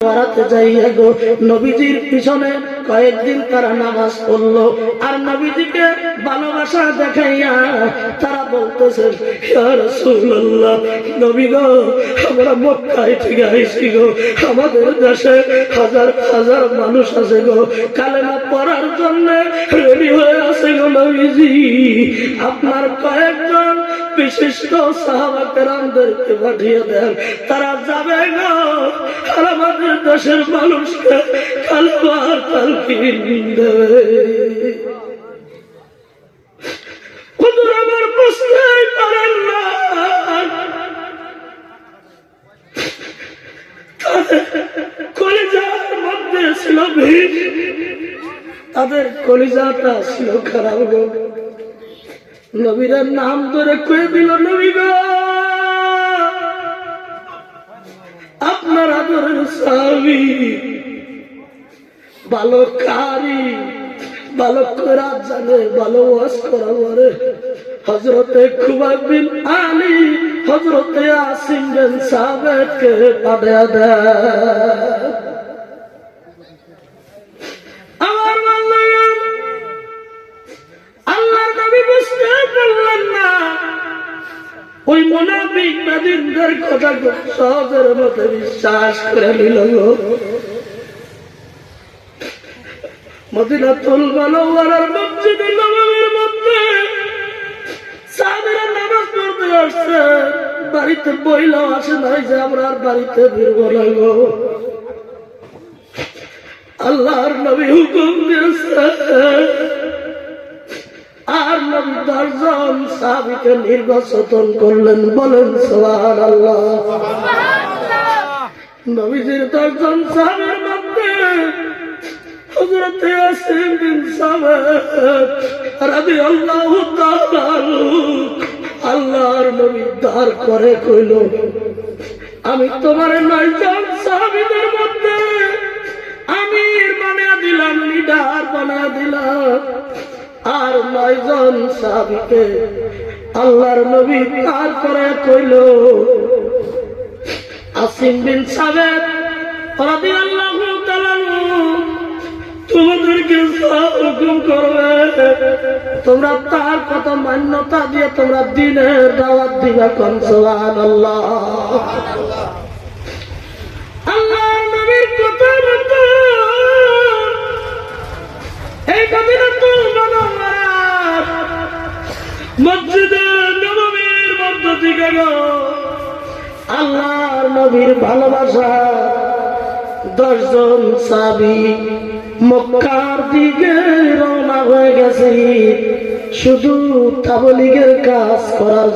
বাড়াতে যাইয়া গো নবীজির পিছনে কয়েকদিন তারা নামাজ পড়লো আর নবীজিকে ভালোবাসা দেখাইয়া তারা বলতেছে ইয়া রাসূলুল্লাহ, নবী গো আমরা মক্কায় থেকে আইছি গো, আমাদের দেশে হাজার হাজার মানুষ আছে গো, কালেমা পড়ার জন্য রেডি হয়ে আছে গো নবীজি, আপনার কয়েকজন বিশিষ্ট সাহাবা কেরামদেরকে পাঠিয়ে দেন, তারা যাবে গো আর আমাদের দেশের মানুষকে কালেমার তালকিন দেবে। হুজুর আমার বুঝতেই পারেন না, কলিজার মধ্যে ছিল ভিড়, তাদের কলিজাটা ছিল খারাপ গো। নবীর নাম ধরে কয়ে দিল, নবী গো আপনার আদরের সাহাবী, ভালো কারি, ভালো কোরআন জানে, ভালো ওয়াজ করা পারে, হযরতে খুবাইব বিন আলী, হযরতে আসিম বিন সাবিতকে পাঠিয়ে দেন। আমার আল্লাহর নবী বুঝতে পারলেন না ওই মুনাফিক মুনাফিকদের কথা সহজের মধ্যে বিশ্বাস করে নিল। মদিনাতুল মুনাওয়ারার মসজিদে নববীর মধ্যে সাহাবীরা নামাজ পড়তে আসছে, বাড়িতে বইলাও আসে নাই যে আমরা আর বাড়িতে ফিরবো না গো। আল্লাহর নবী হুকুম দিয়েছে আর নবী 10 জন সাহাবীকে নির্বাচন করলেন, বলেন সুবহানাল্লাহ। নবীজির 10 জন সাহাবীর মধ্যে হযরতে আসিম বিন সাবিত রাদিয়াল্লাহু তাআলা আল্লাহর নবী দাঁড় করে কইল, আমি তোমার 9 জন সাহাবীদের মধ্যে আমির বানিয়ে দিলাম, লিডার বানিয়ে দিলাম, আর 9 জন সাহাবীকে আল্লাহর নবী দাঁড় করে কইল, আসিম বিন সাবিত রাদিয়াল্লাহু তাআলা তোমাদেরকে হুকুম করবে, তোমরা তার কথা মান্যতা দিয়ে তোমরা দ্বীনের দাওয়াত দিবা, কোন সুবহানাল্লাহ। আল্লাহর নবীর কথা মতো এই মদিনাতুল মুনাওয়ারার মসজিদে নববীর মধ্য থেকে আল্লাহর নবীর ভালোবাসা 10 জন সাহাবী মক্কার দিকে রওনা হয়ে গেছে শুধু তাবলীগের কাজ করার